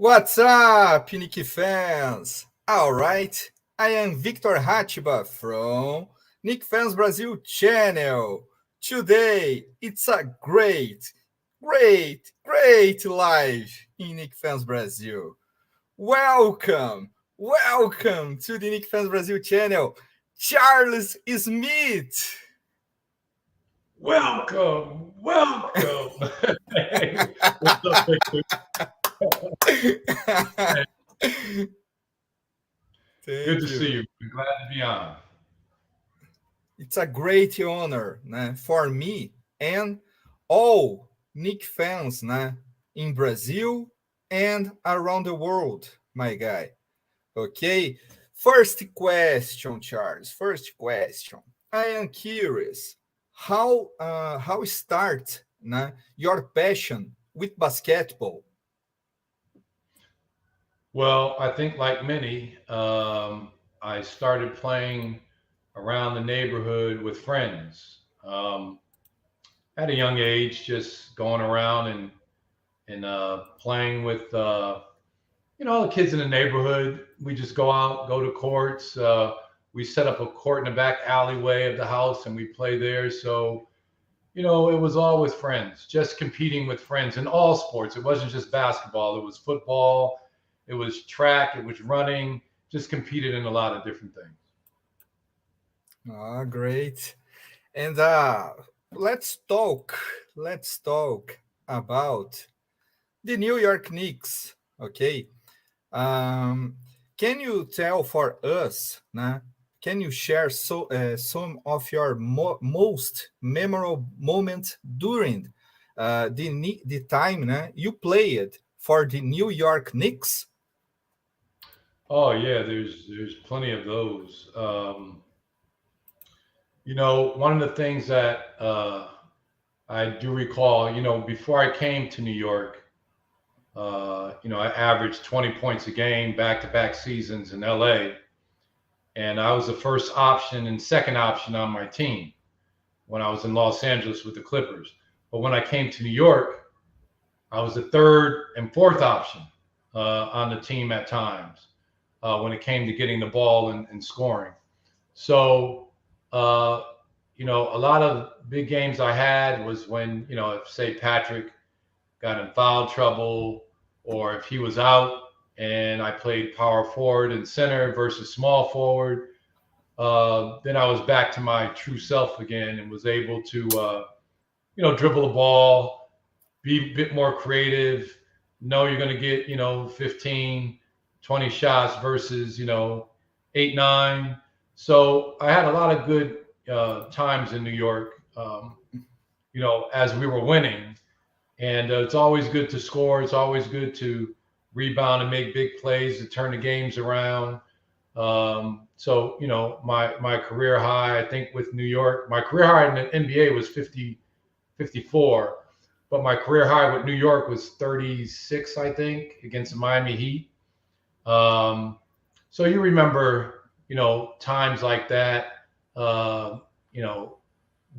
What's up, Knicks fans? All right, I am Victor Hatiba from Knicks Fans Brazil channel. Today, it's a great live in Knicks Fans Brazil. Welcome to the Knicks Fans Brazil channel, Charles Smith. Welcome. What's up, Victor? Good to see you. I'm glad to be on. It's a great honor for me and all Knicks fans in Brazil and around the world, my guy. Okay, first question, Charles. First question. I am curious how start your passion with basketball. Well, I think like many, I started playing around the neighborhood with friends. At a young age, just going around and playing with the kids in the neighborhood. We just go out, go to courts. We set up a court in the back alleyway of the house, and we play there. So it was all with friends, just competing with friends in all sports. It wasn't just basketball. It was football. It was track. It was running. Just competed in a lot of different things. Oh, great. And let's talk about the New York Knicks. Okay. Can you tell for us, can you share some of your most memorable moments during the time you played for the New York Knicks? Oh yeah, there's plenty of those. One of the things that I do recall, before I came to New York, I averaged 20 points a game, back-to-back seasons in LA. And I was the first option and second option on my team when I was in Los Angeles with the Clippers. But when I came to New York, I was the third and fourth option on the team at times when it came to getting the ball and scoring. So, a lot of big games I had was when, if say Patrick got in foul trouble or if he was out and I played power forward and center versus small forward, then I was back to my true self again and was able to, dribble the ball, be a bit more creative, know you're going to get, 15, 20 shots versus, 8, 9. So I had a lot of good times in New York, as we were winning. And it's always good to score. It's always good to rebound and make big plays to turn the games around. So, my career high, I think with New York, my career high in the NBA was 54, but my career high with New York was 36, I think, against the Miami Heat. So you remember, times like that,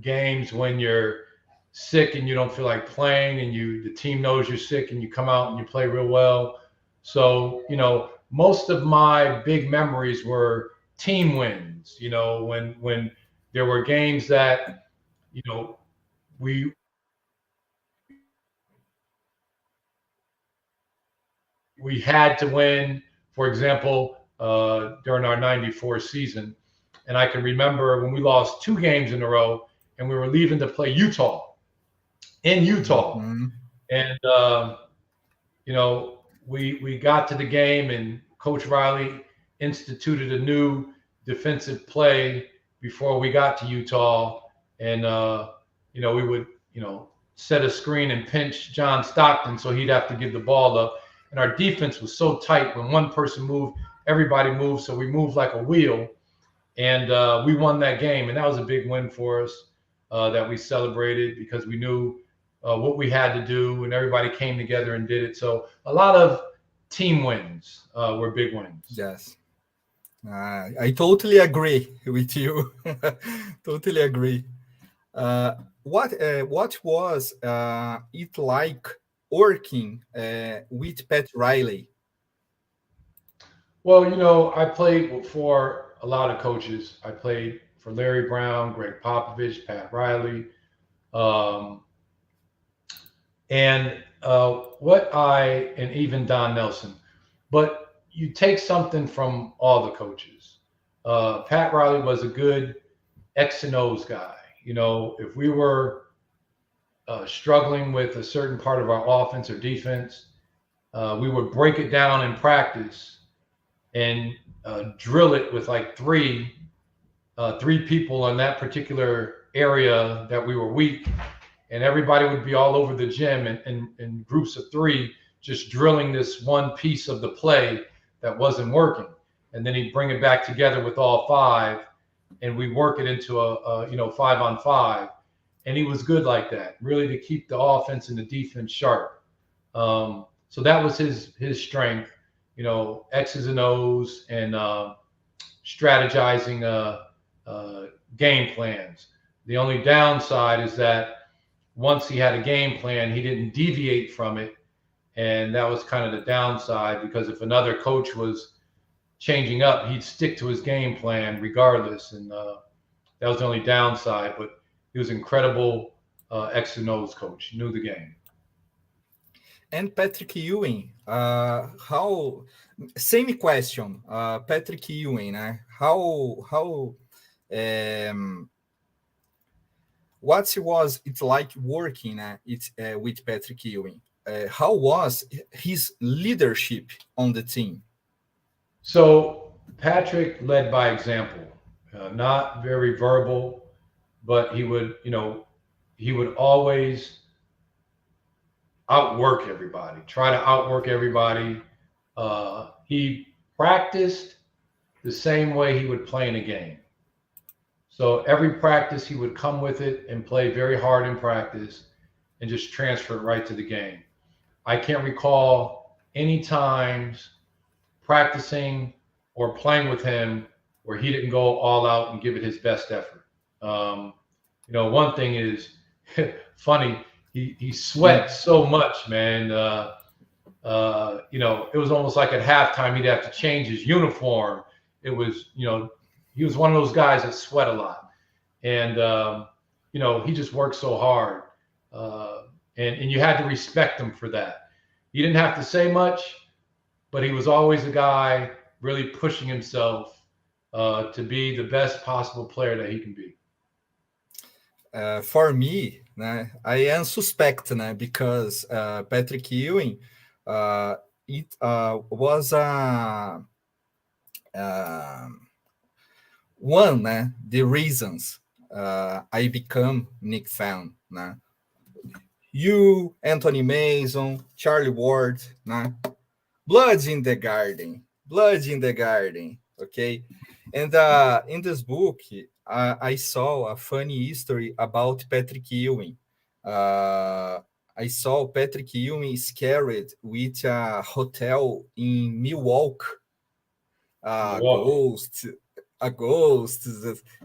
games when you're sick and you don't feel like playing and the team knows you're sick and you come out and you play real well. So, most of my big memories were team wins, when there were games that, we had to win, for example, during our 94 season. And I can remember when we lost 2 games in a row and we were leaving to play in Utah. Mm-hmm. And, we got to the game and Coach Riley instituted a new defensive play before we got to Utah. And, we would, set a screen and pinch John Stockton so he'd have to give the ball up. And our defense was so tight. When one person moved, everybody moved. So we moved like a wheel. And we won that game. And that was a big win for us that we celebrated because we knew what we had to do, and everybody came together and did it. So a lot of team wins were big wins. Yes. I totally agree with you. Totally agree. What was it like working with Pat Riley? Well, you know, I played for a lot of coaches. I played for Larry Brown, Greg Popovich, Pat Riley, um, and even Don Nelson. But you take something from all the coaches. Pat Riley was a good X and O's guy. You know, if we were struggling with a certain part of our offense or defense, we would break it down in practice and drill it with like three people on that particular area that we were weak, and everybody would be all over the gym in groups of three, just drilling this one piece of the play that wasn't working, and then he'd bring it back together with all five, and we work it into a 5-on-5, and he was good like that, really, to keep the offense and the defense sharp. So that was his strength, you know, X's and O's and strategizing game plans. The only downside is that once he had a game plan, he didn't deviate from it. And that was kind of the downside, because if another coach was changing up, he'd stick to his game plan regardless. And that was the only downside. But he was an incredible X and O's coach, knew the game. And Patrick Ewing, same question, Patrick Ewing, what was it like working with Patrick Ewing? How was his leadership on the team? So Patrick led by example, not very verbal, but he would always try to outwork everybody. He practiced the same way he would play in a game. So every practice he would come with it and play very hard in practice and just transfer it right to the game. I can't recall any times practicing or playing with him where he didn't go all out and give it his best effort. One thing is funny. He sweat so much, man. It was almost like at halftime he'd have to change his uniform. It was, he was one of those guys that sweat a lot, and he just worked so hard, and you had to respect him for that. He didn't have to say much, but he was always a guy really pushing himself to be the best possible player that he can be. For me, I am suspect, because Patrick Ewing, it was the reasons I become Knicks fan. You, Anthony Mason, Charlie Ward, blood in the garden, okay? And in this book, I saw a funny history about Patrick Ewing. I saw Patrick Ewing scared with a hotel in Milwaukee, a ghost,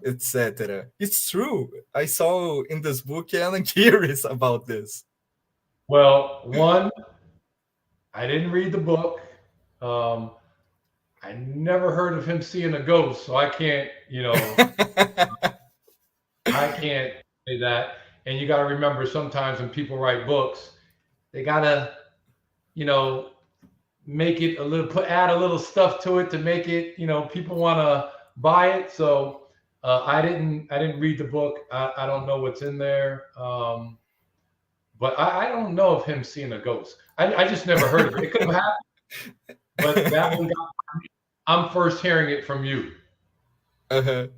etc. It's true. I saw in this book, and I'm curious about this. Well, one, I didn't read the book. I never heard of him seeing a ghost, so I can't, I can't say that. And you got to remember, sometimes when people write books, they got to, make it add a little stuff to it to make it, people want to buy it. So I didn't read the book. I don't know what's in there. But I don't know of him seeing a ghost. I just never heard of it. It could have happened, but that one I'm first hearing it from you. And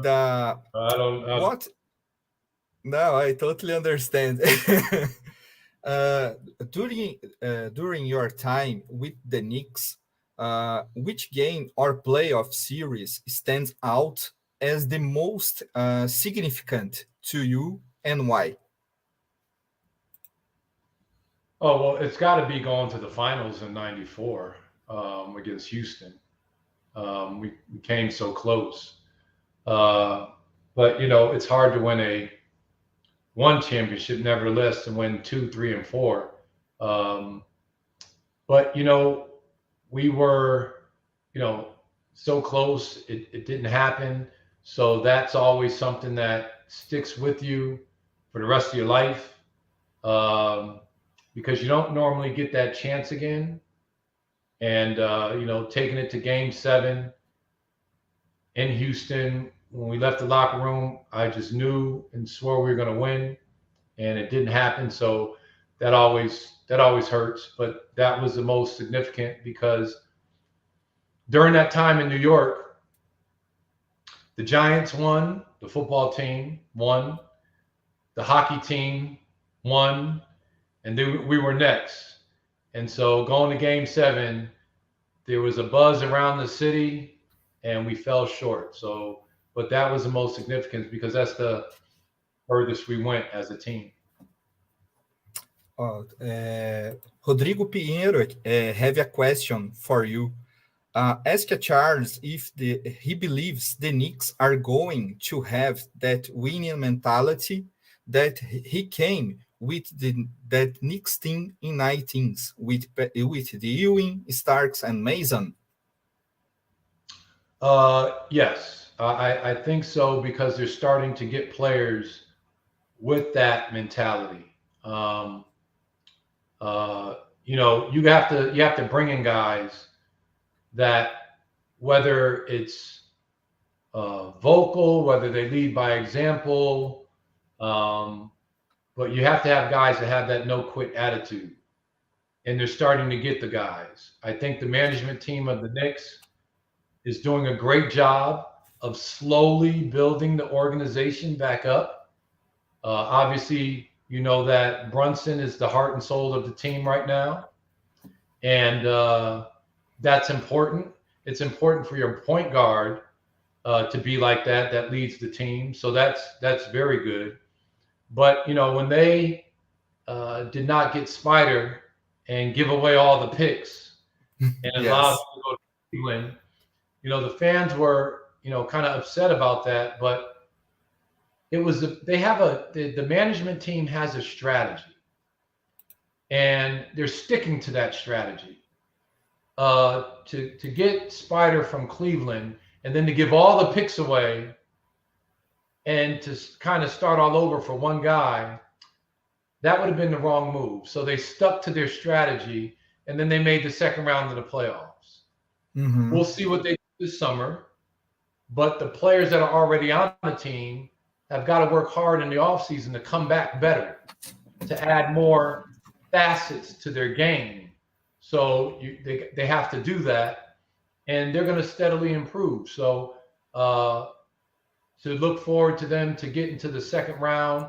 I don't know. What? No, I totally understand. During your time with the Knicks, which game or playoff series stands out as the most significant to you, and why? Oh, well, it's got to be going to the finals in '94 against Houston. We came so close. But, it's hard to win one championship, nevertheless, to win 2, 3, and 4. But, we were, so close. It didn't happen. So that's always something that sticks with you for the rest of your life, because you don't normally get that chance again. And, taking it to game 7 in Houston, when we left the locker room, I just knew and swore we were going to win, and it didn't happen. So that always hurts. But that was the most significant, because during that time in New York, the Giants won, the football team won, the hockey team won, and then we were next. And so going to game 7, there was a buzz around the city, and we fell short. So, but that was the most significant, because that's the furthest we went as a team. Rodrigo Pinheiro have a question for you. Ask Charles if he believes the Knicks are going to have that winning mentality that he came with that Knicks team in 19s with the Ewing, Starks, and Mason. Yes, I think so, because they're starting to get players with that mentality. You have to bring in guys that, whether it's vocal, whether they lead by example, but you have to have guys that have that no quit attitude, and they're starting to get the guys. I think the management team of the Knicks is doing a great job of slowly building the organization back up. Obviously, you know that Brunson is the heart and soul of the team right now, and that's important. It's important for your point guard to be like that. That leads the team, so that's very good. But when they did not get Spider and give away all the picks and allowed them to go to Cleveland, the fans were kind of upset about that. But it was the management team has a strategy, and they're sticking to that strategy. To get Spider from Cleveland and then to give all the picks away and to kind of start all over for one guy, that would have been the wrong move. So they stuck to their strategy, and then they made the second round of the playoffs. Mm-hmm. We'll see what they do this summer, but the players that are already on the team have got to work hard in the offseason to come back better, to add more facets to their game. So they have to do that, and they're going to steadily improve. So to look forward to them to get into the second round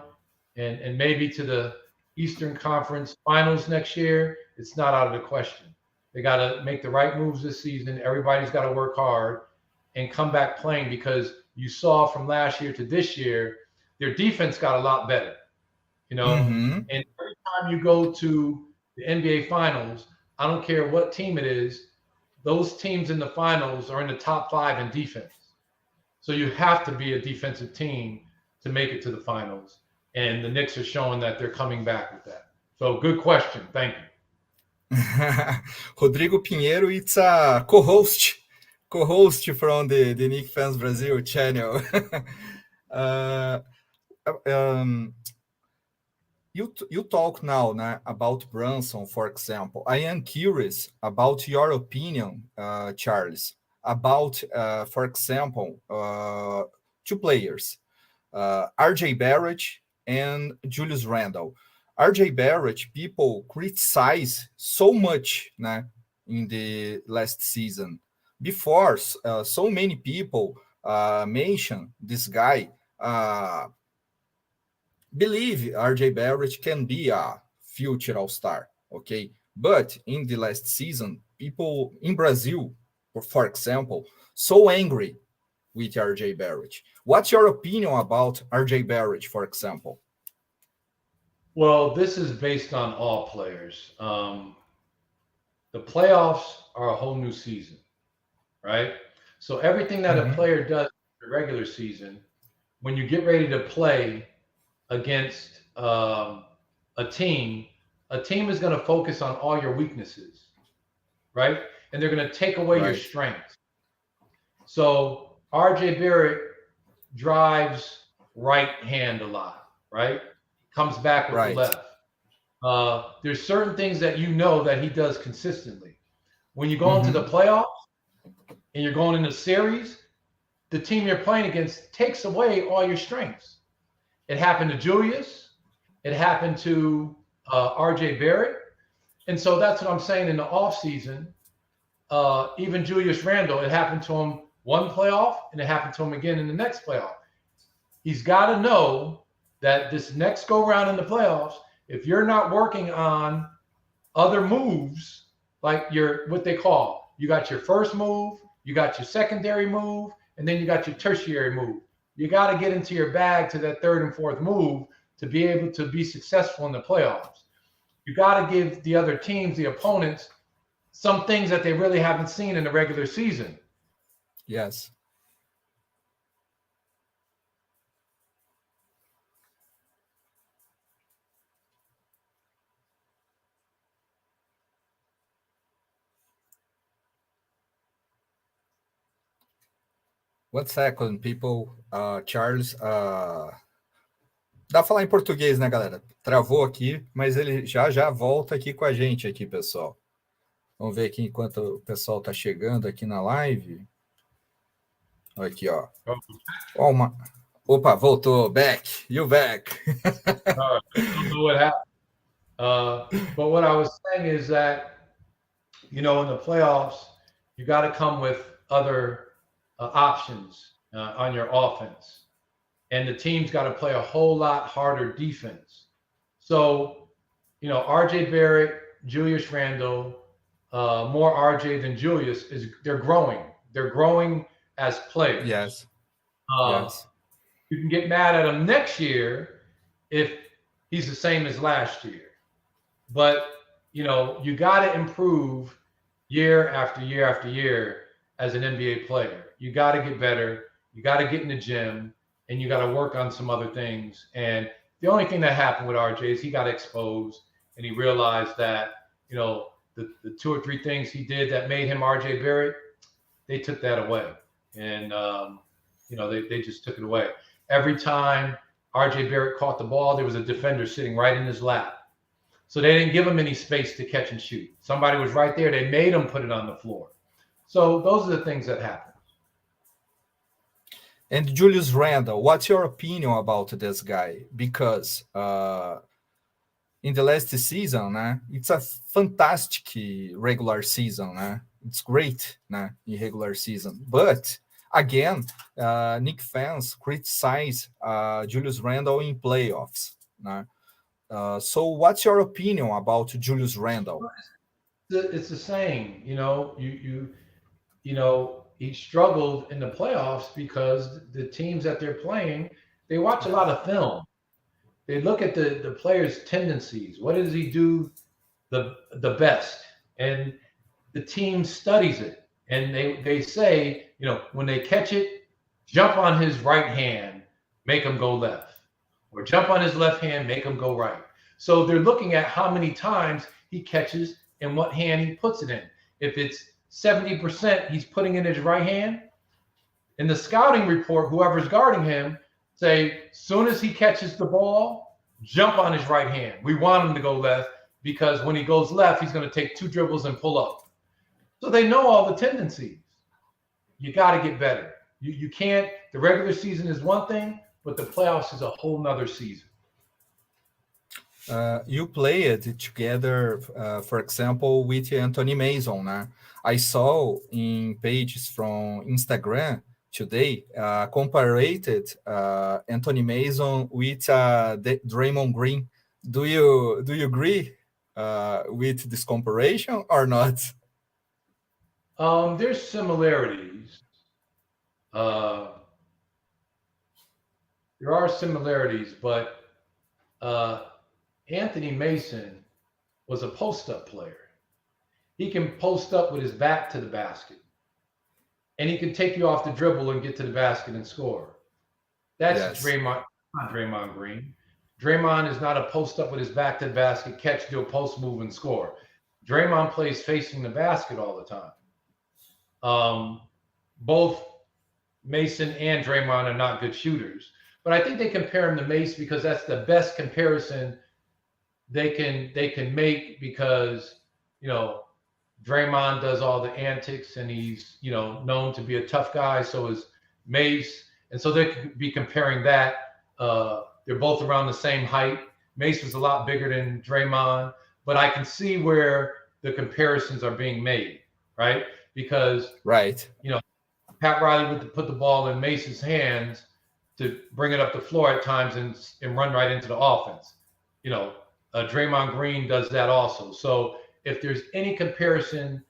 and maybe to the Eastern Conference Finals next year, it's not out of the question. They got to make the right moves this season. Everybody's got to work hard and come back playing, because you saw from last year to this year, their defense got a lot better. Mm-hmm. And every time you go to the NBA Finals, I don't care what team it is, those teams in the finals are in the top 5 in defense. So you have to be a defensive team to make it to the finals. And the Knicks are showing that they're coming back with that. So good question. Thank you. Rodrigo Pinheiro, it's a co-host from the Knicks Fans Brazil channel. You talk now about Brunson, for example. I am curious about your opinion, Charles, about, for example, 2 players, RJ Barrett and Julius Randle. RJ Barrett, people criticize so much in the last season. Before, so many people mention this guy, believe RJ Barrett can be a future all-star, okay? But in the last season, people in Brazil, for example, so angry with RJ Barrett. What's your opinion about RJ Barrett, for example? Well, this is based on all players. The playoffs are a whole new season, right? So everything that a player does in the regular season, when you get ready to play against a team is going to focus on all your weaknesses, right? and they're going to take away your Right. strengths. So RJ Barrett drives right hand a lot, right? Comes back with Right. the left. There's certain things that you know that he does consistently. When you go into the playoffs and you're going into series, the team you're playing against takes away all your strengths. It happened to Julius. It happened to RJ Barrett. And so that's what I'm saying in the offseason. Even Julius Randle, it happened to him one playoff, and it happened to him again in the next playoff. He's got to know that this next go round in the playoffs, if you're not working on other moves, like what they call, you got your first move, you got your secondary move, and then you got your tertiary move. You got to get into your bag to that third and fourth move to be able to be successful in the playoffs. You got to give the other teams, the opponents, some things that they really haven't seen in the regular season. Yes. One second, people. Charles. Dá pra falar em português, né, galera? Travou aqui, mas ele já volta aqui com a gente aqui, pessoal. Vamos ver aqui enquanto o pessoal tá chegando aqui na live. Aqui, ó. Opa, voltou. Back. You back. I don't know what happened. But what I was saying is that, in the playoffs, you got to come with other options on your offense. And the team's got to play a whole lot harder defense. So, RJ Barrett, Julius Randle, more RJ than Julius, they're growing. They're growing as players. Yes. Yes. You can get mad at him next year if he's the same as last year. But, you got to improve year after year after year as an NBA player. You got to get better. You got to get in the gym, and you got to work on some other things. And the only thing that happened with RJ is he got exposed, and he realized that, the 2 or 3 things he did that made him RJ Barrett, they took that away. And, they just took it away. Every time RJ Barrett caught the ball, there was a defender sitting right in his lap. So they didn't give him any space to catch and shoot. Somebody was right there. They made him put it on the floor. So those are the things that happen. And Julius Randle, what's your opinion about this guy? Because in the last season, it's a fantastic regular season. It's great in regular season. But again, Knicks fans criticize Julius Randle in playoffs. So what's your opinion about Julius Randle? It's the same. He struggled in the playoffs because the teams that they're playing, they watch a lot of film. They look at the player's tendencies. What does he do the best? And the team studies it. And they say, when they catch it, jump on his right hand, make him go left. Or jump on his left hand, make him go right. So they're looking at how many times he catches and what hand he puts it in. If it's 70% he's putting in his right hand, in the scouting report, whoever's guarding him, say, soon as he catches the ball, jump on his right hand. We want him to go left because when he goes left, he's going to take 2 dribbles and pull up. So they know all the tendencies. You got to get better. You can't, the regular season is one thing, but the playoffs is a whole nother season. You played together, for example, with Anthony Mason. I saw in pages from Instagram today compared Anthony Mason with Draymond Green. Do you agree with this comparison or not? There's similarities. There are similarities, but Anthony Mason was a post-up player. He can post up with his back to the basket, and he can take you off the dribble and get to the basket and score. That's Draymond, not Draymond Green. Draymond is not a post-up with his back to the basket, catch, do a post move, and score. Draymond plays facing the basket all the time. Both Mason and Draymond are not good shooters, but I think they compare him to Mace because that's the best comparison they can make, because Draymond does all the antics and he's known to be a tough guy. So is Mace, and so they could be comparing that. They're both around the same height. Mace was a lot bigger than Draymond, but I can see where the comparisons are being made, right? Because Pat Riley would put the ball in Mace's hands to bring it up the floor at times and run right into the offense. Draymond Green does that also. So if there's any comparison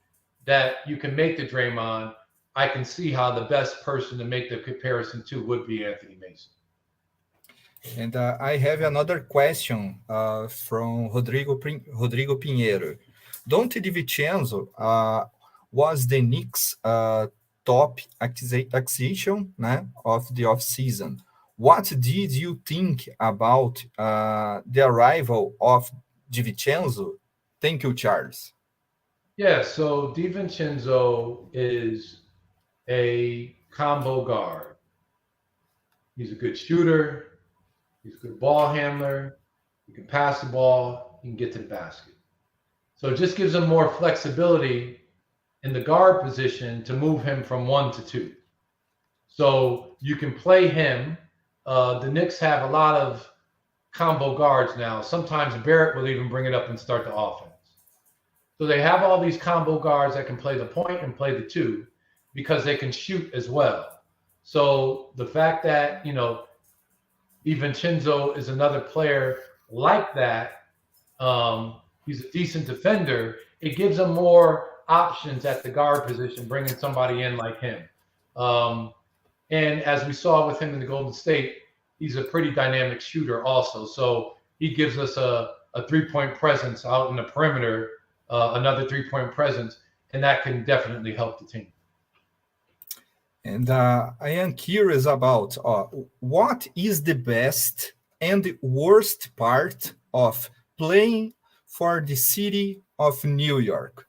that you can make to Draymond, I can see how the best person to make the comparison to would be Anthony Mason. And I have another question from Rodrigo Pinheiro. Dante DiVincenzo was the Knicks top acquisition of the offseason. What did you think about the arrival of DiVincenzo? Thank you, Charles. Yeah, so DiVincenzo is a combo guard. He's a good shooter. He's a good ball handler. He can pass the ball. He can get to the basket. So it just gives him more flexibility in the guard position to move him from 1 to 2. So you can play him. The Knicks have a lot of combo guards now. Sometimes Barrett will even bring it up and start the offense. So they have all these combo guards that can play the point and play the 2 because they can shoot as well. So the fact that, DiVincenzo is another player like that, he's a decent defender, it gives them more options at the guard position, bringing somebody in like him. And as we saw with him in the Golden State, he's a pretty dynamic shooter also. So he gives us a 3-point presence out in the perimeter, another 3-point presence, and that can definitely help the team. And I am curious about what is the best and the worst part of playing for the city of New York?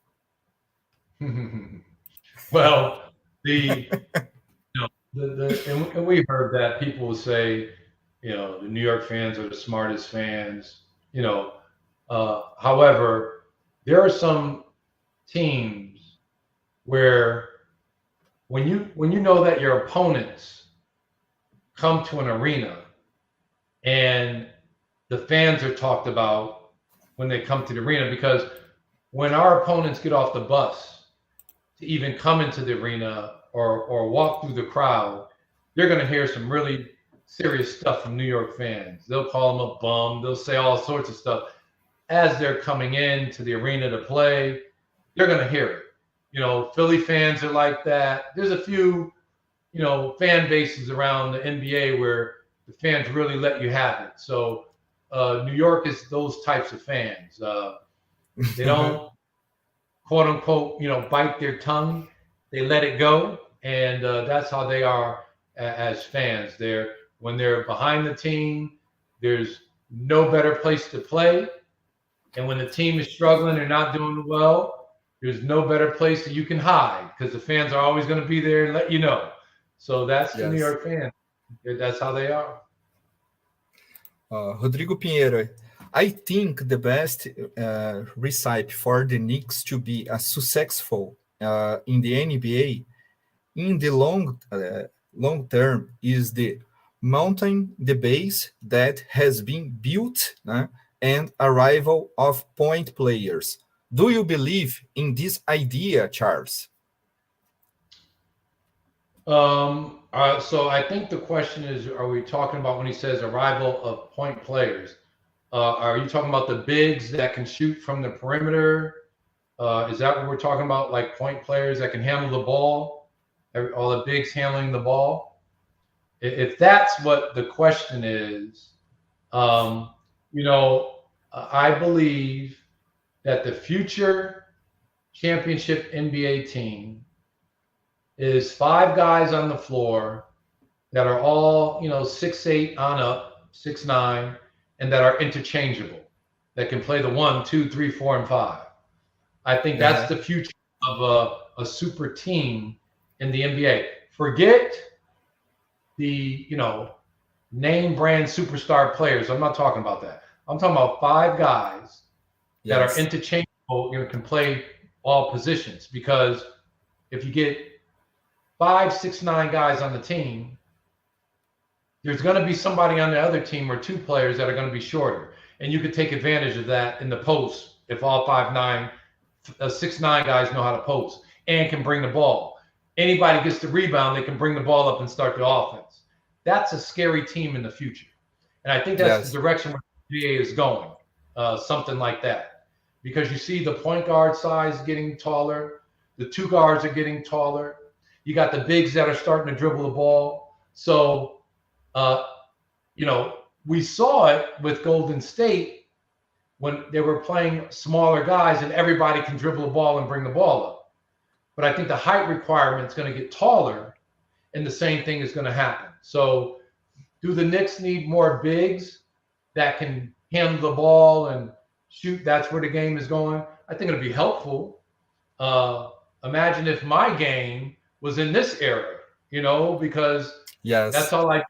Well, and we've heard that people will say, the New York fans are the smartest fans. However, there are some teams where when you know that your opponents come to an arena and the fans are talked about when they come to the arena, because when our opponents get off the bus to even come into the arena or walk through the crowd, you're going to hear some really serious stuff from New York fans. They'll call them a bum. They'll say all sorts of stuff as they're coming in to the arena to play. You're going to hear it. Philly fans are like that. There's a few, fan bases around the NBA where the fans really let you have it. So New York is those types of fans. They don't, quote unquote, bite their tongue. They let it go. And that's how they are as fans. When they're behind the team, there's no better place to play. And when the team is struggling or not doing well, there's no better place that you can hide, because the fans are always going to be there and let you know. So that's the New York fans. That's how they are. Rodrigo Pinheiro, I think the best recipe for the Knicks to be successful in the NBA in the long term is the mountain, the base that has been built and arrival of point players. Do you believe in this idea, Charles? So I think the question is, are we talking about when he says arrival of point players? Are you talking about the bigs that can shoot from the perimeter? Is that what we're talking about, like point players that can handle the ball? All the bigs handling the ball? If that's what the question is, I believe that the future championship NBA team is 5 guys on the floor that are all, 6'8" on up, 6'9", and that are interchangeable, that can play the 1, 2, 3, 4, and 5. I think that's the future of a super team in the NBA. Forget the, name brand superstar players. I'm not talking about that. I'm talking about 5 guys that are interchangeable, can play all positions. Because if you get 5, 6, 9 guys on the team, there's going to be somebody on the other team or 2 players that are going to be shorter. And you could take advantage of that in the post if all 6, 9 guys know how to post and can bring the ball. Anybody gets the rebound, they can bring the ball up and start the offense. That's a scary team in the future. And I think that's the direction where the NBA is going, something like that. Because you see the point guard size getting taller. The 2 guards are getting taller. You got the bigs that are starting to dribble the ball. So, we saw it with Golden State when they were playing smaller guys and everybody can dribble the ball and bring the ball up. But I think the height requirement is going to get taller, and the same thing is going to happen. So do the Knicks need more bigs that can handle the ball and shoot? That's where the game is going. I think it'll be helpful. Imagine if my game was in this era, because that's all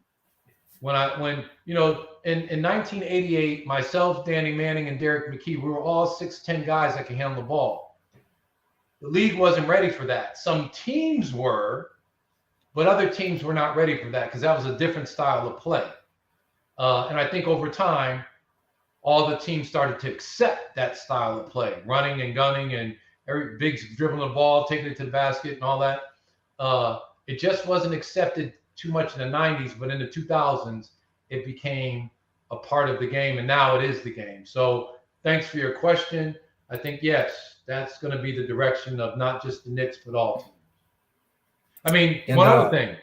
in 1988, myself, Danny Manning, and Derek McKee, we were all 6'10" guys that can handle the ball. The league wasn't ready for that. Some teams were, but other teams were not ready for that because that was a different style of play. And I think over time, all the teams started to accept that style of play, running and gunning and every big dribbling the ball, taking it to the basket and all that. It just wasn't accepted too much in the 90s, but in the 2000s, it became a part of the game, and now it is the game. So thanks for your question. I think, yes, that's going to be the direction of not just the Knicks, but all teams. I mean, one other thing.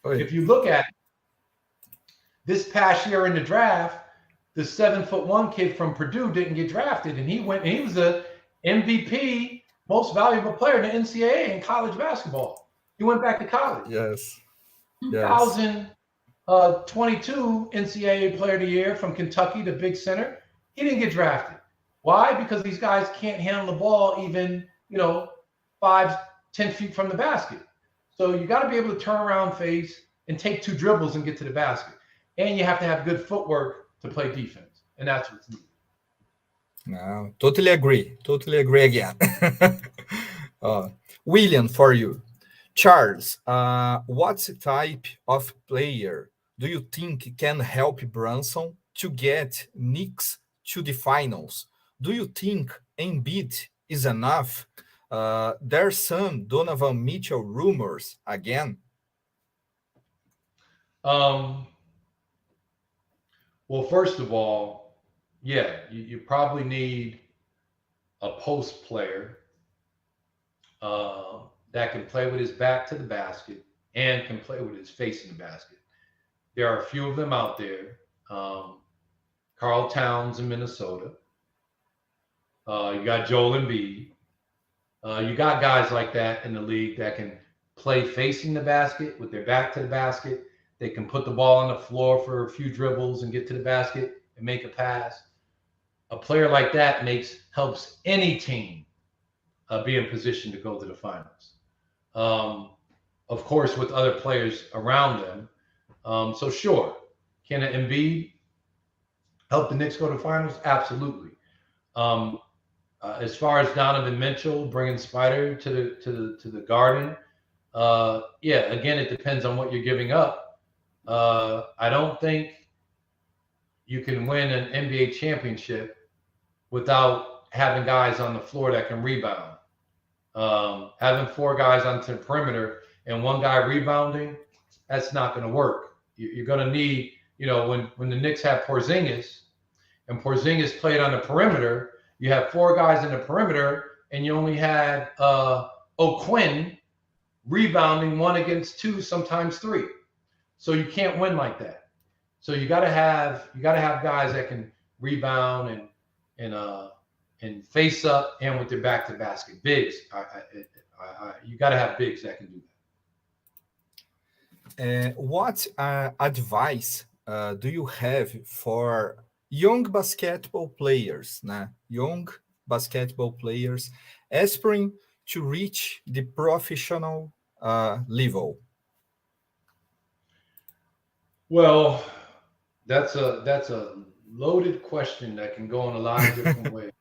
If you look at this past year in the draft, the 7'1" kid from Purdue didn't get drafted, and he was the MVP, most valuable player in the NCAA in college basketball. He went back to college. Yes. 2022 NCAA Player of the Year from Kentucky, the big center. He didn't get drafted. Why? Because these guys can't handle the ball even, 5, 10 feet from the basket. So you got to be able to turn around, face, and take 2 dribbles and get to the basket. And you have to have good footwork to play defense. And that's what's needed. No, totally agree. Totally agree again. William, for you. Charles, what type of player do you think can help Brunson to get Knicks to the finals? Do you think Embiid is enough? There's some Donovan Mitchell rumors again. Well, first of all, you probably need a post player that can play with his back to the basket and can play with his face in the basket. There are a few of them out there. Karl Towns in Minnesota. You got Joel Embiid. You got guys like that in the league that can play facing the basket with their back to the basket. They can put the ball on the floor for a few dribbles and get to the basket and make a pass. A player like that helps any team be in position to go to the finals. Of course, with other players around them. So sure, can an Embiid help the Knicks go to the finals? Absolutely. As far as Donovan Mitchell bringing Spider to the Garden, again, it depends on what you're giving up. I don't think you can win an NBA championship without having guys on the floor that can rebound. Having 4 guys on the perimeter and 1 guy rebounding, that's not going to work. You're going to need, when the Knicks have Porzingis and Porzingis played on the perimeter, you have 4 guys in the perimeter and you only had O'Quinn rebounding 1 against 2, sometimes 3. So you can't win like that. So you got to have guys that can rebound and face up and with their back to basket. Bigs. You got to have bigs that can do that. What advice do you have for young basketball players? Young basketball players aspiring to reach the professional level? Well, that's a loaded question that can go in a lot of different ways.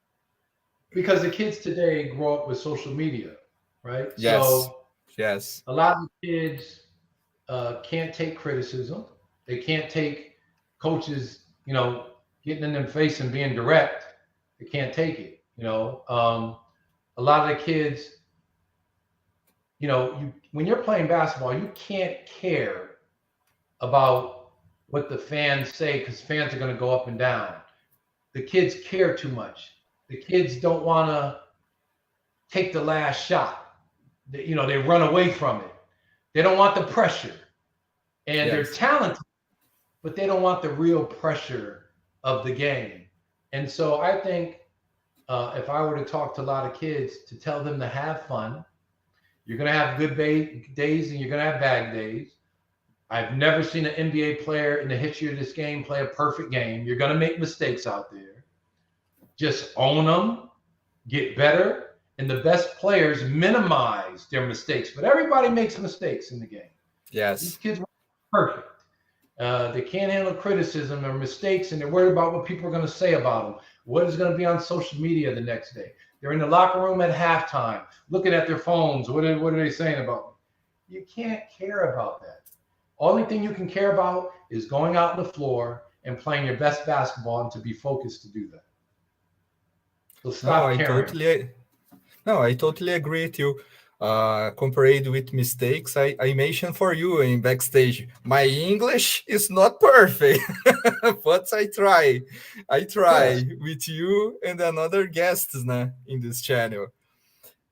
Because the kids today grow up with social media, right? Yes. So Yes. a lot of kids can't take criticism. They can't take coaches, getting in their face and being direct. They can't take it. A lot of the kids, when you're playing basketball, you can't care about what the fans say because fans are going to go up and down. The kids care too much. The kids don't want to take the last shot. They run away from it. They don't want the pressure. And they're talented, but they don't want the real pressure of the game. And so I think if I were to talk to a lot of kids, to tell them to have fun, you're going to have good days and you're going to have bad days. I've never seen an NBA player in the history of this game play a perfect game. You're going to make mistakes out there. Just own them, get better, and the best players minimize their mistakes. But everybody makes mistakes in the game. Yes. These kids are perfect. They can't handle criticism or mistakes, and they're worried about what people are going to say about them. What is going to be on social media the next day? They're in the locker room at halftime, looking at their phones. What are they saying about them? You can't care about that. Only thing you can care about is going out on the floor and playing your best basketball and to be focused to do that. So stop caring. I totally agree with you. Compared with mistakes, I mentioned for you in backstage, my English is not perfect, but I try yes. With you and another guests in this channel.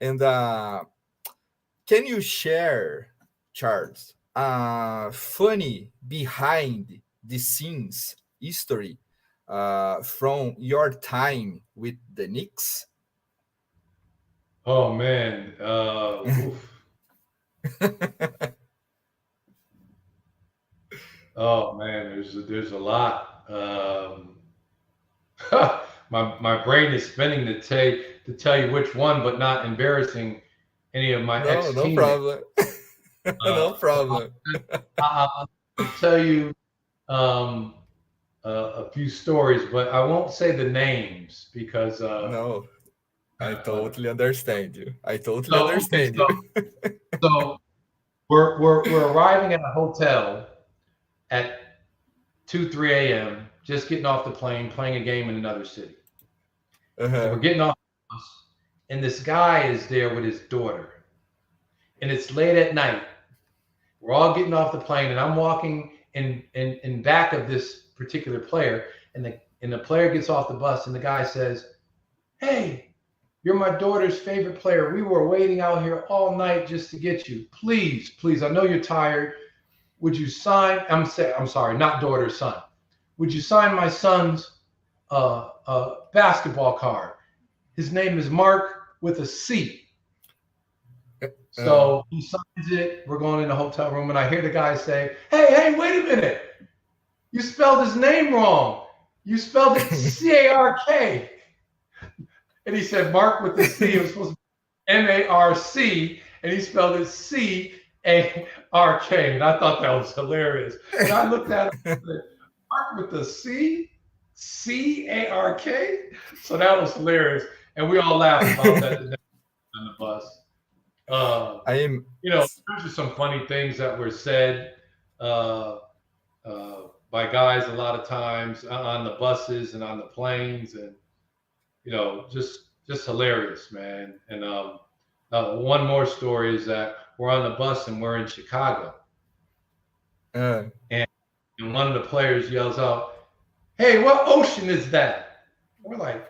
And can you share, Charles, funny behind the scenes history from your time with the Knicks? Oh man, oh man, there's a lot. My brain is spinning to tell you which one, but not embarrassing any of my ex-teammates. No problem. No problem. I'll tell you a few stories, but I won't say the names because no. I totally understand you. Understand you. So we're arriving at a hotel at 2-3 a.m. Just getting off the plane, playing a game in another city. So we're getting off the bus, and this guy is there with his daughter, and it's late at night. We're all getting off the plane, and I'm walking in back of this particular player, and the player gets off the bus, and the guy says, "Hey, you're my daughter's favorite player. We were waiting out here all night just to get you. Please, I know you're tired. Would you sign?" I'm sorry, not daughter, son. "Would you sign my son's basketball card? His name is Mark with a C." So he signs it. We're going in the hotel room, and I hear the guy say, Hey, wait a minute. You spelled his name wrong. You spelled it C-A-R-K. And he said Mark with the C. It was supposed to be M-A-R-C, and he spelled it C-A-R-K. And I thought that was hilarious. And I looked at him and said, Mark with the C? C-A-R-K? So that was hilarious. And we all laughed about that on the bus. There's just some funny things that were said by guys a lot of times on the buses and on the planes, and just hilarious, man. And one more story is that we're on the bus and we're in Chicago, and one of the players yells out, "Hey, what ocean is that?" We're like,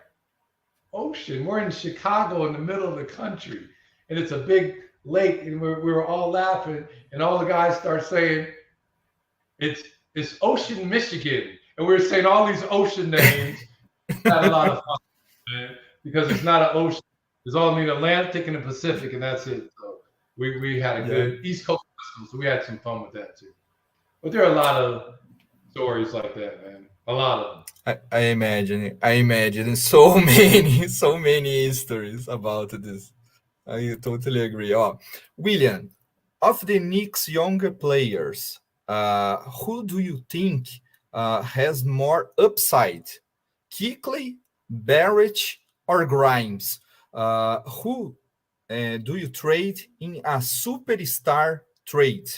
"Ocean? We're in Chicago in the middle of the country, and it's a big lake." And we were all laughing, and all the guys start saying, "It's Ocean, Michigan," and we were saying all these ocean names. Had a lot of fun, man, because it's not an ocean. There's only the Atlantic and the Pacific, and that's it. So we had a good East Coast festival, so we had some fun with that too. But there are a lot of stories like that, man. A lot of them. I imagine so many stories about this. I totally agree. Oh, William, of the Knicks' younger players, who do you think has more upside? Kuechly, Barrett, or Grimes? Who do you trade in a superstar trade?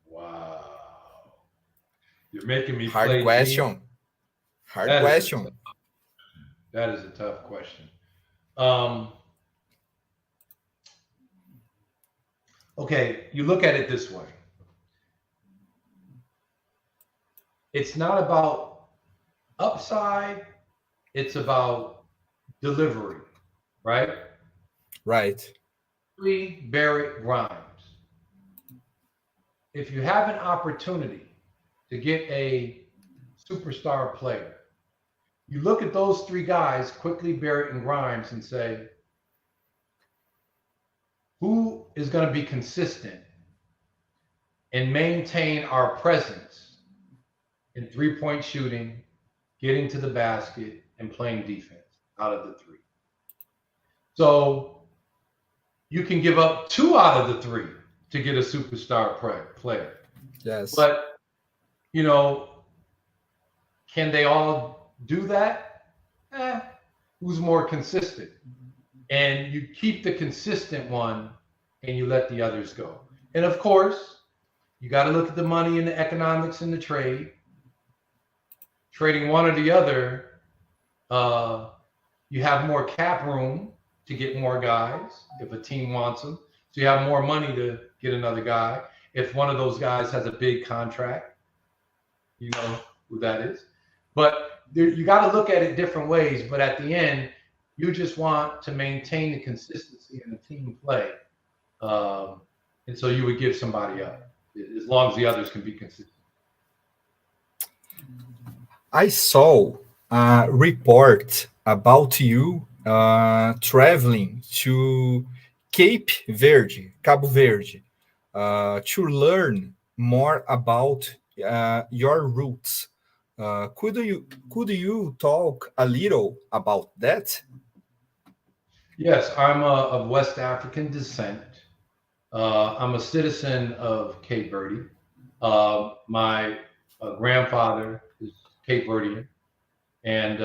Wow. You're making me Hard play team. question. Hard That is question. that is a tough question. Um, okay, you look at it this way. It's not about upside, it's about delivery, right? Right. Barrett Grimes. If you have an opportunity to get a superstar player, you look at those three guys, Quickly, Barrett, and Grimes, and say, who is going to be consistent and maintain our presence in three-point shooting, getting to the basket, and playing defense out of the three? So you can give up 2 out of the 3 to get a superstar player. Yes. But, can they all do that? Who's more consistent? And you keep the consistent one and you let the others go. And of course, you got to look at the money and the economics in the trade. Trading one or the other, you have more cap room to get more guys if a team wants them. So you have more money to get another guy. If one of those guys has a big contract, you know who that is. But you got to look at it different ways. But at the end, you just want to maintain the consistency in the team play. And so you would give somebody up as long as the others can be consistent. I saw a report about you traveling to Cape Verde, Cabo Verde, to learn more about your roots. Could you talk a little about that? Yes, I'm of West African descent. I'm a citizen of Cape Verde. My grandfather is Cape Verdean, and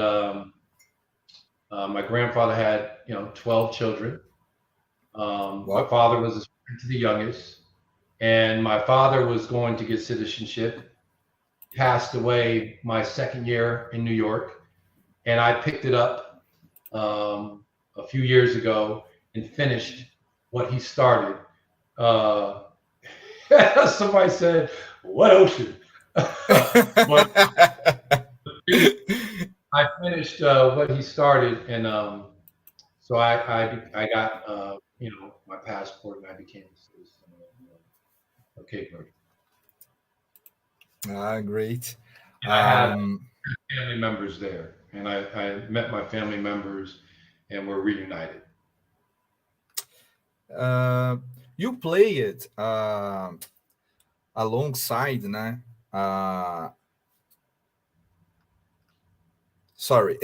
my grandfather had 12 children. My father was the youngest, and my father was going to get citizenship. Passed away my second year in New York, and I picked it up a few years ago and finished what he started. Somebody said, "What ocean?" But I finished what he started, and so I got my passport, and I became a citizen of Cape Verde. Great. I have family members there, and I met my family members, and we're reunited. You played alongside, né? Sorry.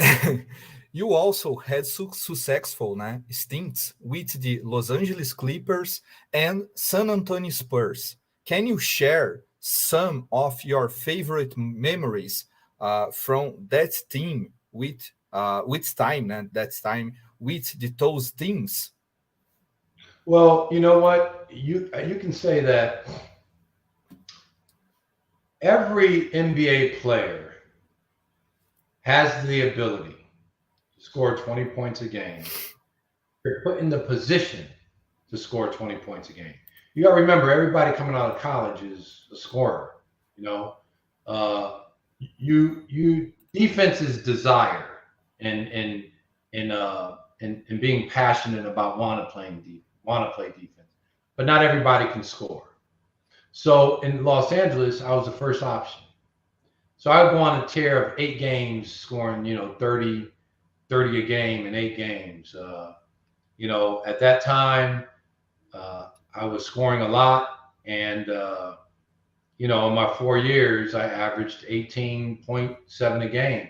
You also had successful stints with the Los Angeles Clippers and San Antonio Spurs. Can you share some of your favorite memories from that team with time with those teams? Well, you know what? You can say that every NBA player has the ability to score 20 points a game. They're put in the position to score 20 points a game. You got to remember, everybody coming out of college is a scorer. You defense's desire and being passionate about want to play defense, but not everybody can score. So in Los Angeles, I was the first option. So I would go on a tear of 8 games, scoring 30 a game in 8 games. At that time, I was scoring a lot, and in my 4 years, I averaged 18.7 a game.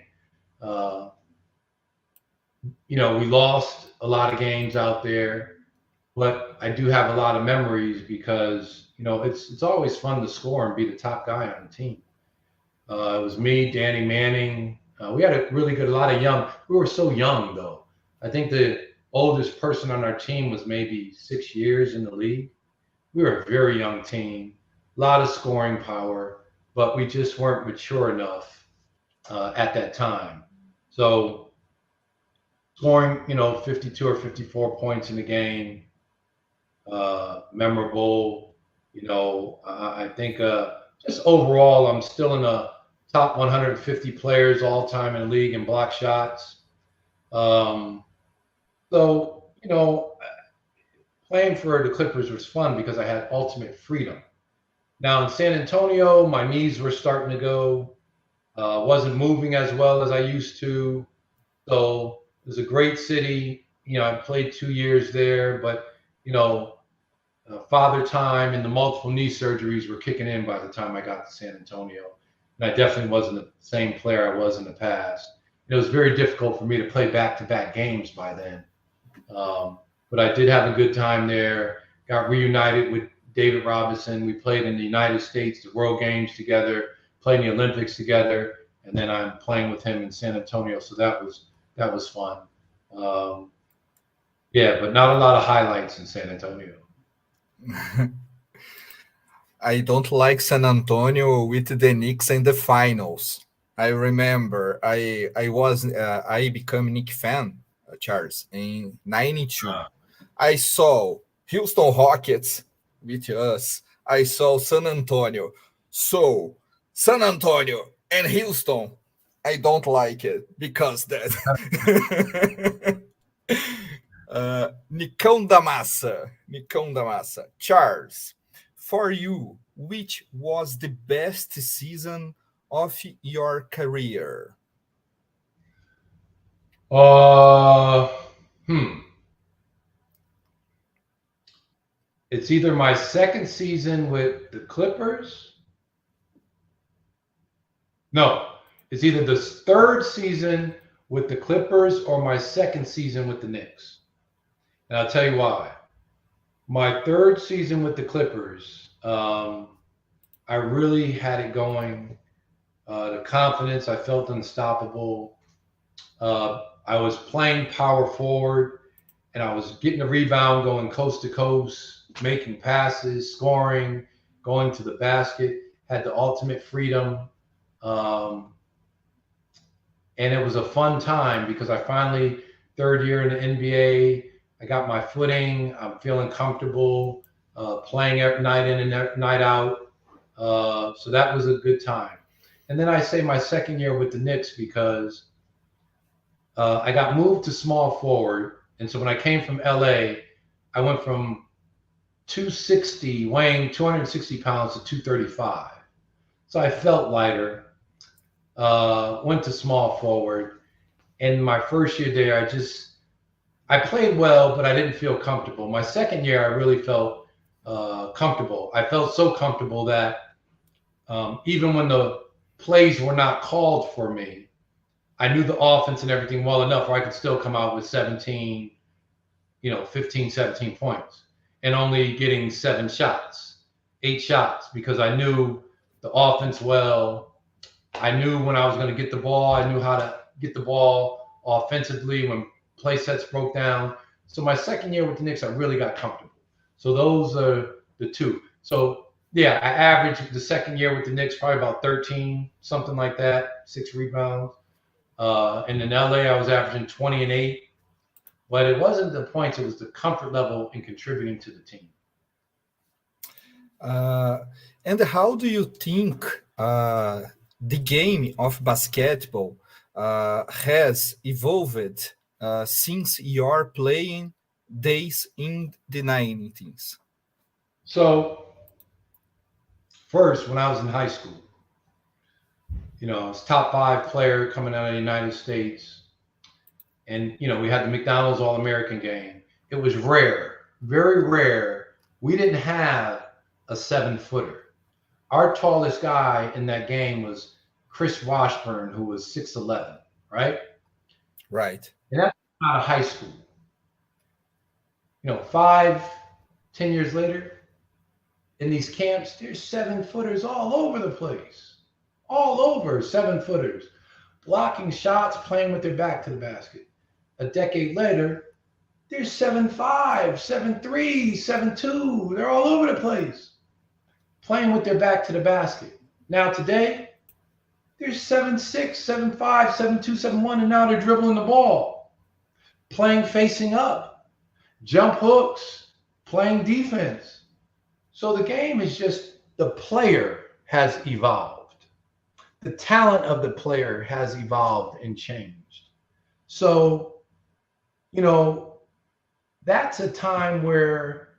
we lost a lot of games out there, but I do have a lot of memories because, it's always fun to score and be the top guy on the team. It was me, Danny Manning. We had a lot of young. We were so young, though. I think the oldest person on our team was maybe 6 years in the league. We were a very young team, a lot of scoring power, but we just weren't mature enough at that time. So scoring, 52 or 54 points in the game, memorable. I think just overall, I'm still in the top 150 players all time in the league in block shots. So, playing for the Clippers was fun because I had ultimate freedom. Now in San Antonio, my knees were starting to go. Wasn't moving as well as I used to. So it was a great city. I played 2 years there, but, father time and the multiple knee surgeries were kicking in by the time I got to San Antonio. And I definitely wasn't the same player I was in the past. It was very difficult for me to play back-to-back games by then. But I did have a good time there. Got reunited with David Robinson. We played in the United States, the World Games together, played in the Olympics together, and then I'm playing with him in San Antonio. So that was fun. But not a lot of highlights in San Antonio. I don't like San Antonio with the Knicks in the finals. I remember I became a Knicks fan, Charles, in '92. I saw Houston Rockets with us. I saw San Antonio. So San Antonio and Houston, I don't like it because that. Nicão da Massa. Charles, for you, which was the best season of your career? It's either my second season with the Clippers. No, it's either the third season with the Clippers or my second season with the Knicks. And I'll tell you why. My third season with the Clippers, I really had it going. The confidence, I felt unstoppable. I was playing power forward, and I was getting a rebound, going coast to coast, making passes, scoring, going to the basket, had the ultimate freedom. And it was a fun time because I finally, third year in the NBA, I got my footing. I'm feeling comfortable, playing every night in and night out. So that was a good time. And then I say my second year with the Knicks because I got moved to small forward. And so when I came from LA, I went from 260, weighing 260 pounds to 235. So I felt lighter, went to small forward. And my first year there, I played well, but I didn't feel comfortable. My second year, I really felt comfortable. I felt so comfortable that even when the plays were not called for me, I knew the offense and everything well enough where I could still come out with 15, 17 points and only getting 8 shots because I knew the offense well. I knew when I was going to get the ball. I knew how to get the ball offensively when play sets broke down. So my second year with the Knicks, I really got comfortable. So those are the two. So yeah, I averaged the second year with the Knicks probably about 13, something like that, 6 rebounds. And in LA, I was averaging 20 and 8. But it wasn't the points; it was the comfort level in contributing to the team. And how do you think the game of basketball has evolved since your playing days in the 90s? So, first, when I was in high school, I was top 5 player coming out of the United States. And, we had the McDonald's All-American game. It was rare, very rare. We didn't have a 7-footer. Our tallest guy in that game was Chris Washburn, who was 6'11", right? Right. And out of high school. 5, 10 years later, in these camps, there's 7-footers all over the place. All over, 7-footers. Blocking shots, playing with their back to the basket. A decade later, there's 7'5", 7'3", 7'2". They're all over the place, playing with their back to the basket. Now today, there's 7'6", 7'5", 7'2", 7'1", and now they're dribbling the ball, playing facing up, jump hooks, playing defense. So the game is just, the player has evolved. The talent of the player has evolved and changed. So, that's a time where,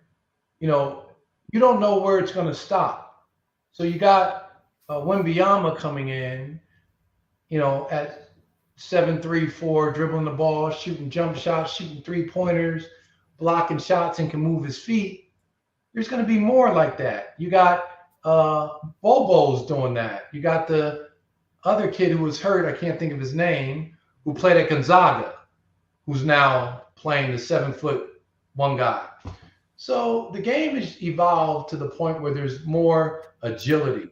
you don't know where it's going to stop. So you got Wembanyama coming in, at 7'3", 4", dribbling the ball, shooting jump shots, shooting 3-pointers, blocking shots, and can move his feet. There's going to be more like that. You got Bobo's doing that. You got the other kid who was hurt, I can't think of his name, who played at Gonzaga, who's now playing the 7'1" guy. So the game has evolved to the point where there's more agility.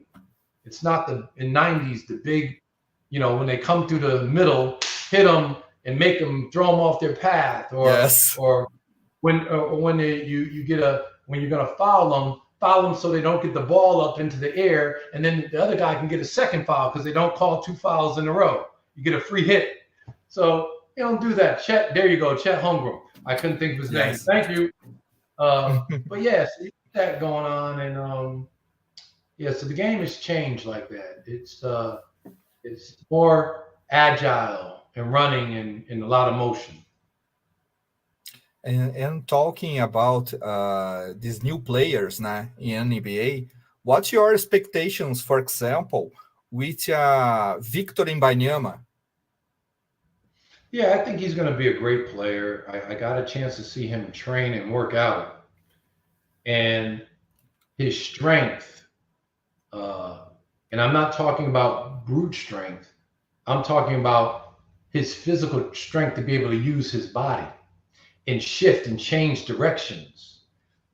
It's not in 90s, the big, when they come through the middle, hit them and make them throw them off their path, or Yes. or when when you're going to foul them so they don't get the ball up into the air, and then the other guy can get a second foul because they don't call 2 fouls in a row. You get a free hit. So you don't do that. Chet, there you go, Chet Holmgren. I couldn't think of his name. Thank you. But yes, that going on, and so the game has changed like that. It's more agile and running and a lot of motion. And talking about these new players in NBA, what's your expectations, for example, with Victor Wembanyama? Yeah, I think he's going to be a great player. I got a chance to see him train and work out. And his strength, and I'm not talking about brute strength, I'm talking about his physical strength to be able to use his body and shift and change directions,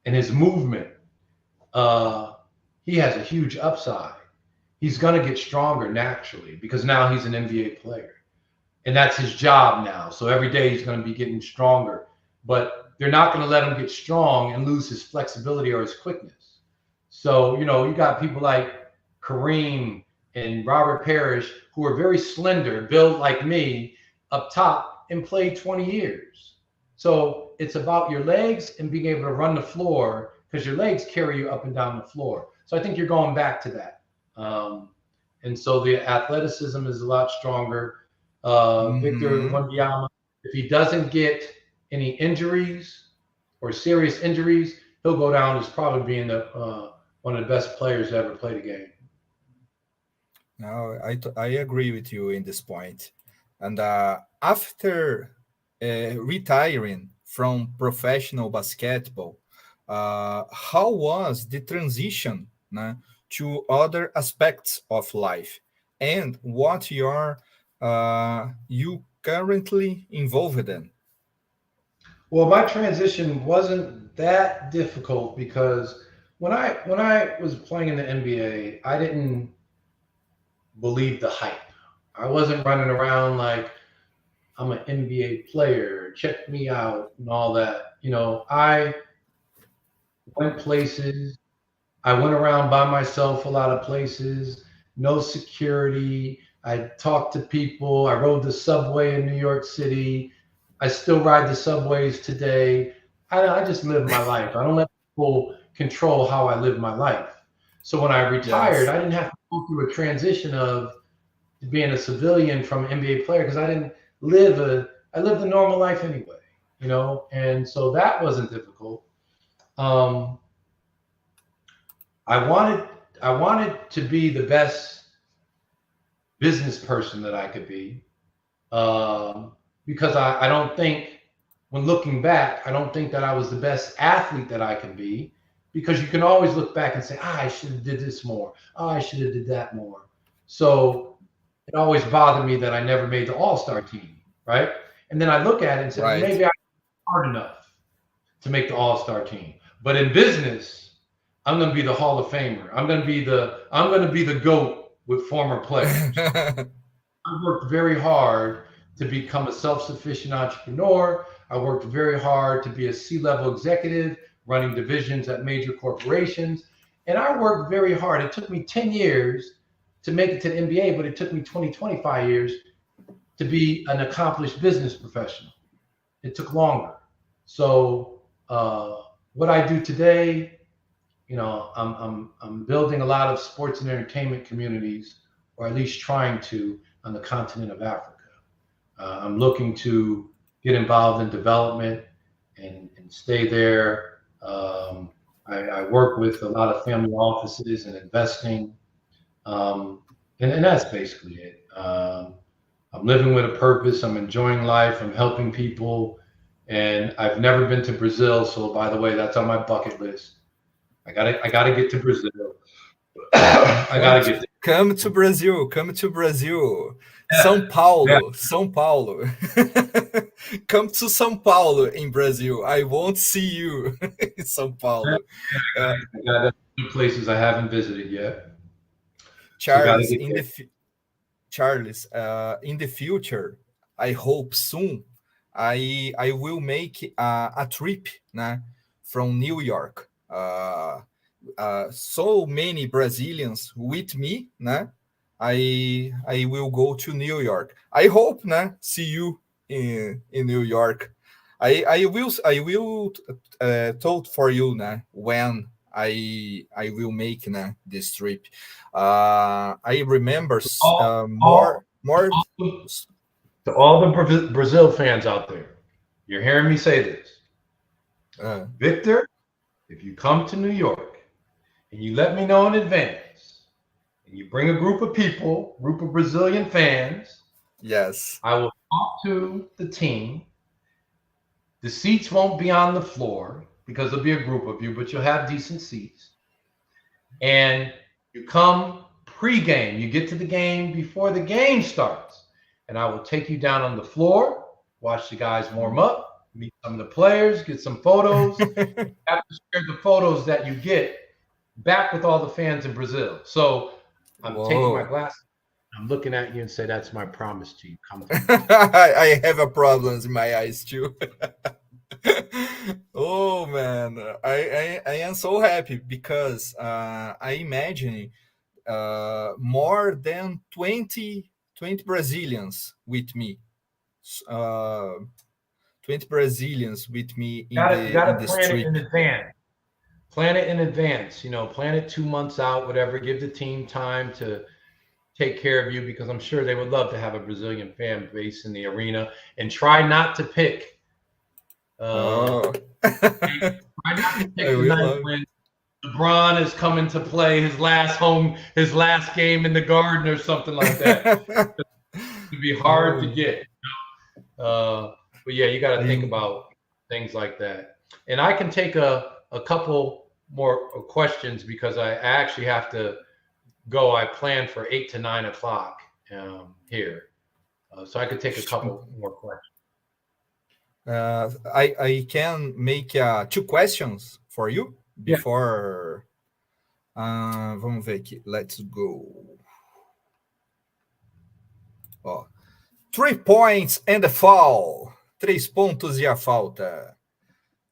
and his movement. He has a huge upside. He's going to get stronger naturally because now he's an NBA player. And that's his job now. So every day he's going to be getting stronger. But they're not going to let him get strong and lose his flexibility or his quickness. So, you got people like Kareem and Robert Parrish who are very slender, built like me, up top, and played 20 years. So it's about your legs and being able to run the floor because your legs carry you up and down the floor. So I think you're going back to that. And so the athleticism is a lot stronger. Victor Wembanyama, if he doesn't get any injuries or serious injuries, he'll go down as probably being one of the best players to ever play the game. No, I agree with you in this point. And after retiring from professional basketball, how was the transition to other aspects of life, and what you currently involved in? Well, my transition wasn't that difficult because when I was playing in the NBA, I didn't believe the hype. I wasn't running around like I'm an NBA player, check me out and all that. I went places. I went around by myself a lot of places, no security. I talked to people. I rode the subway in New York City. I still ride the subways today. I just live my life. I don't let people control how I live my life. So when I retired, I didn't have to go through a transition of being a civilian from an NBA player because I lived a normal life anyway, and so that wasn't difficult. I wanted to be the best business person that I could be, because I don't think, when looking back, I don't think that I was the best athlete that I could be, because you can always look back and say, I should have did this more. I should have did that more. So it always bothered me that I never made the all-star team, right? And then I look at it and say, well, maybe I'm hard enough to make the all-star team. But in business, I'm going to be the Hall of Famer. I'm going to be the GOAT with former players. I worked very hard to become a self-sufficient entrepreneur. I worked very hard to be a C-level executive running divisions at major corporations. And I worked very hard. It took me 10 years to make it to the NBA, but it took me 25 years to be an accomplished business professional. It took longer. So what I do today, I'm building a lot of sports and entertainment communities, or at least trying to, on the continent of Africa. I'm looking to get involved in development and stay there. I work with a lot of family offices and investing. And that's basically it. I'm living with a purpose. I'm enjoying life. I'm helping people. And I've never been to Brazil. So by the way, that's on my bucket list. I gotta get to Brazil. I gotta get there. Come to Brazil. Yeah. São Paulo. Come to São Paulo in Brazil. I won't see you in São Paulo. I got two places I haven't visited yet. Charles, in the future, I hope soon, I will make a trip from New York. So many Brazilians with me, I will go to New York. I hope see you in New York. I will talk for you when I will make this trip. I remember more to all the Brazil fans out there. You're hearing me say this, Victor. If you come to New York and you let me know in advance, and you bring a group of Brazilian fans, yes, I will talk to the team. The seats won't be on the floor because there'll be a group of you, but you'll have decent seats. And you come pre-game. You get to the game before the game starts. And I will take you down on the floor, watch the guys warm up, meet some of the players, get some photos. Have to share the photos that you get back with all the fans in Brazil. So I'm taking my glasses. I'm looking at you and say, that's my promise to you. Come I have a problems in my eyes too. Oh man, I am so happy because I imagine more than 20 Brazilians with me. 20 Brazilians with me in the street. Plan it in advance. Plan it 2 months out, whatever. Give the team time to take care of you, because I'm sure they would love to have a Brazilian fan base in the arena. And try not to pick. Try not to pick the night when LeBron is coming to play his last game in the Garden or something like that. It'd be hard to get. But yeah, you got to think about things like that. And I can take a couple more questions because I actually have to go. I plan for 8 to 9 o'clock here, so I could take a couple more questions. I can make 2 questions for you before. Vamos ver aqui. Let's go. 3 points and a foul. 3 pontos e a falta.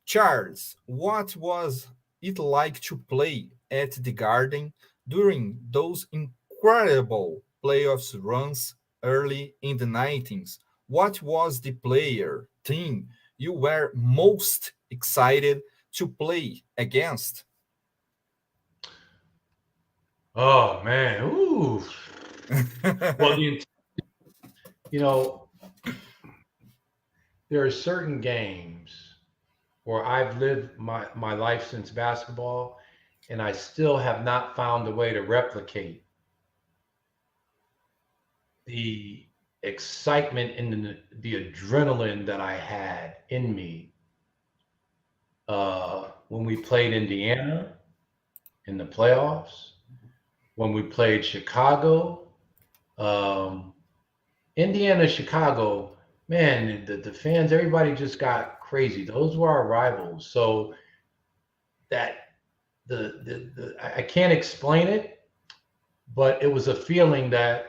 Charles, what was it like to play at the Garden during those incredible playoffs runs early in the 90s? What was the player team you were most excited to play against? Oh man, ooh. Well, there are certain games where I've lived my life since basketball, and I still have not found a way to replicate the excitement and the adrenaline that I had in me when we played Indiana in the playoffs, when we played Chicago. Indiana, Chicago, man, the fans, everybody just got crazy. Those were our rivals. So that I can't explain it, but it was a feeling that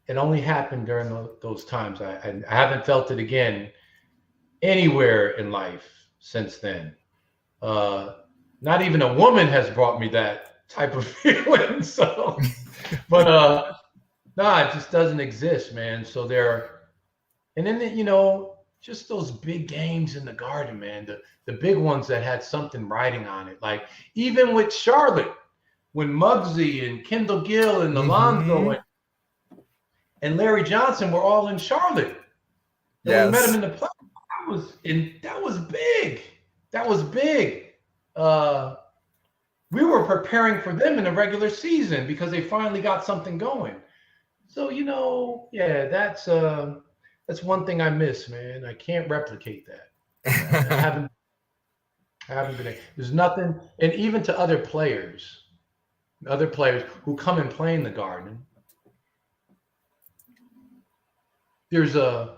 it only happened during those times. I haven't felt it again anywhere in life since then. Not even a woman has brought me that type of feeling. So, but it just doesn't exist, man. So and then just those big games in the Garden, man. The big ones that had something writing on it, like even with Charlotte, when Muggsy and Kendall Gill and Alonzo and Larry Johnson were all in Charlotte. And we met them in the playoffs. That was big. That was big. We were preparing for them in the regular season because they finally got something going. So, that's one thing I miss, man. I can't replicate that. I haven't been. There's nothing, and even to other players who come and play in the Garden, there's an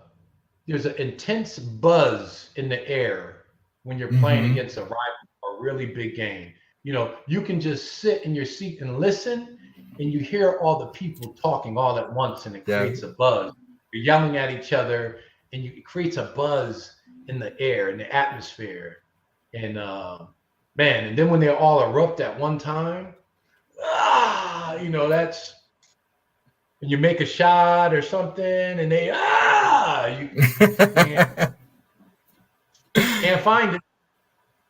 intense buzz in the air when you're playing against a rival or a really big game. You can just sit in your seat and listen, and you hear all the people talking all at once, and it creates a buzz. You're yelling at each other, and it creates a buzz in the air, in the atmosphere. And and then when they all erupt at one time, that's when you make a shot or something, and they you can't find it.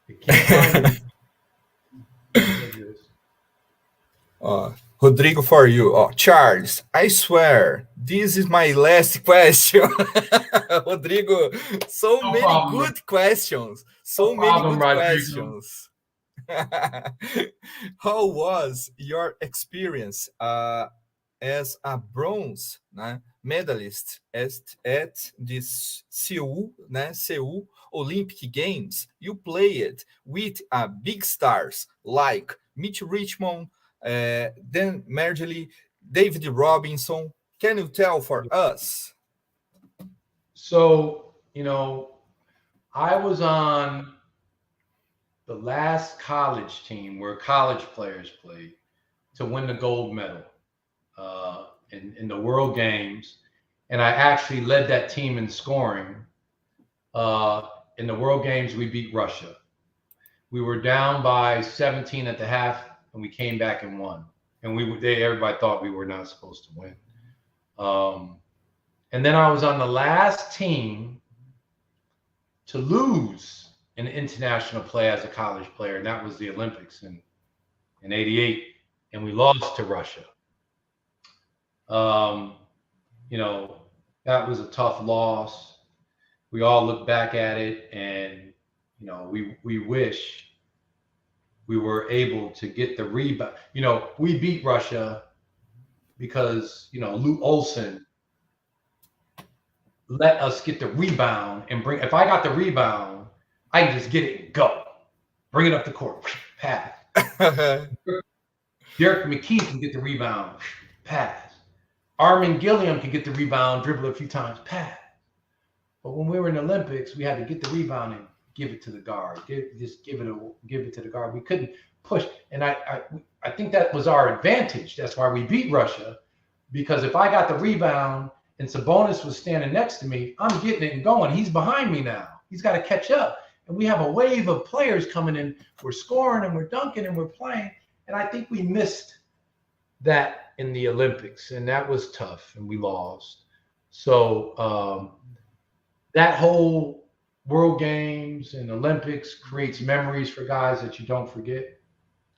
You can't find it. Rodrigo, for you. Charles, I swear, this is my last question. Rodrigo, many good questions. Questions. How was your experience as a bronze medalist at the Seoul Olympic Games? You played with big stars like Mitch Richmond, Dan Mergely, David Robinson. Can you tell for us? So, I was on the last college team where college players played to win the gold medal in the World Games. And I actually led that team in scoring. In the World Games, we beat Russia. We were down by 17 at the half, and we came back and won. And everybody thought we were not supposed to win. And then I was on the last team to lose an international play as a college player, and that was the Olympics in '88, and we lost to Russia. That was a tough loss. We all look back at it, and we wish we were able to get the rebound. We beat Russia because Lou Olson let us get the rebound and if I got the rebound, I can just get it and go. Bring it up the court, pass. Derek McKee can get the rebound, pass. Armin Gilliam can get the rebound, dribble a few times, pass. But when we were in the Olympics, we had to get the rebound and give it to the guard. Just give it to the guard. We couldn't push. And I think that was our advantage. That's why we beat Russia. Because if I got the rebound and Sabonis was standing next to me, I'm getting it and going. He's behind me now. He's got to catch up. And we have a wave of players coming in. We're scoring and we're dunking and we're playing. And I think we missed that in the Olympics. And that was tough. And we lost. So that whole World Games and Olympics creates memories for guys that you don't forget.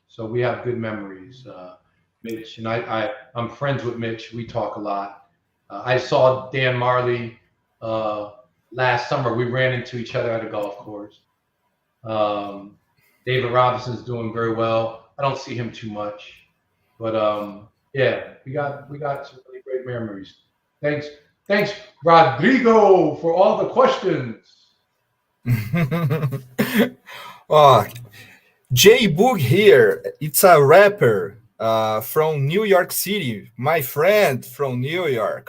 So we have good memories. Mitch and I'm friends with Mitch. We talk a lot. I saw Dan Marley last summer. We ran into each other at a golf course. David Robinson's doing very well. I don't see him too much, but we got some really great memories. Thanks, Rodrigo, for all the questions. J Boog here. It's a rapper from New York City. My friend from New York.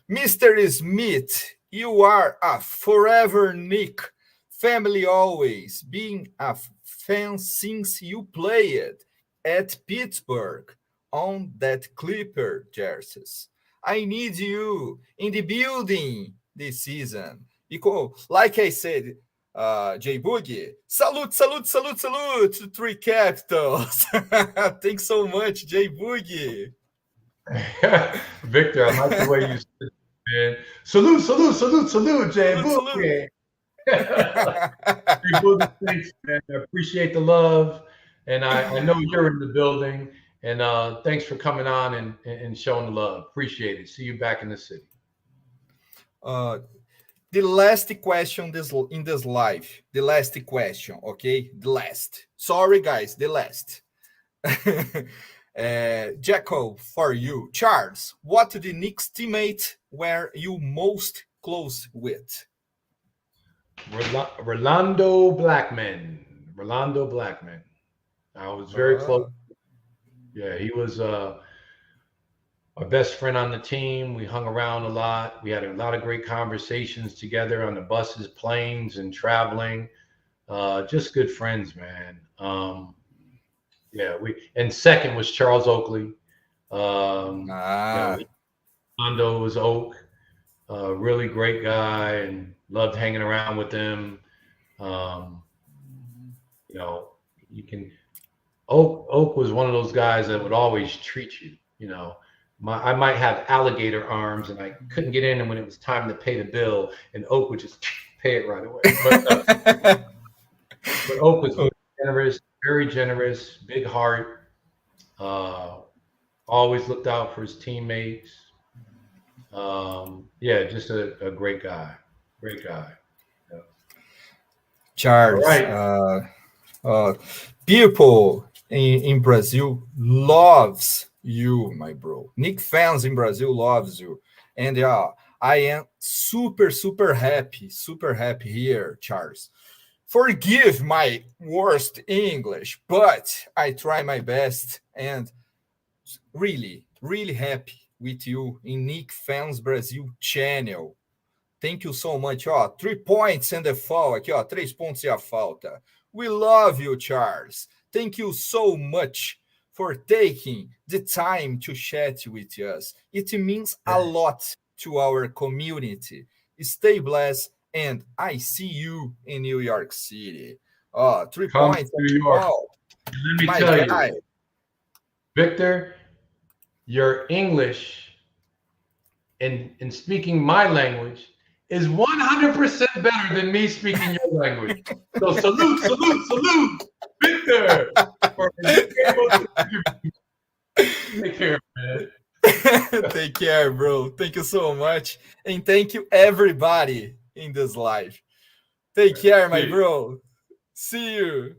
Mr. Smith, You are a forever Nick. Family always. Being a fan since you played at Pittsburgh on that Clipper jerseys. I need you in the building this season. Because, like I said, J Boogie, salute, salute, salute, salute to three capitals. Thanks so much, J Boogie. Victor, I like the way you said it, man. Salute, salute, salute, salute, Jay Salute, Hey, Boogie, thanks, man. I appreciate the love. And I know you're in the building. And thanks for coming on and showing the love. Appreciate it. See you back in the city. The last question in this live. The last question, okay? The last. Sorry, guys, the last. Jacko, for you. Charles, what the Knicks teammate were you most close with? Rolando Blackman. I was very close. Yeah, he was our best friend on the team. We hung around a lot. We had a lot of great conversations together on the buses, planes, and traveling. Just good friends, man. And second was Charles Oakley. Rolando was Oak. Really great guy, and loved hanging around with him. Oak was one of those guys that would always treat you. I might have alligator arms, and I couldn't get in, and when it was time to pay the bill, and Oak would just pay it right away. But Oak was very generous, big heart. Always looked out for his teammates. Just a great guy. Great guy. Yeah. Charles, right. People in Brazil loves you, my bro. Knicks fans in Brazil loves you. And I am super happy here, Charles. Forgive my worst English, but I try my best, and really happy with you in Knicks Fans Brasil channel. Thank you so much. 3 points and a foul aqui, 3 pontos e a falta. We love you, Charles. Thank you so much for taking the time to chat with us. It means a lot to our community. Stay blessed, and I see you in New York City. 3 points. New York. Let me tell you, Victor, your English and speaking my language is 100% better than me speaking your language. So salute, Victor. Take care, man. Take care, bro. Thank you so much. And thank you, everybody in this live. Take care, my bro. See you.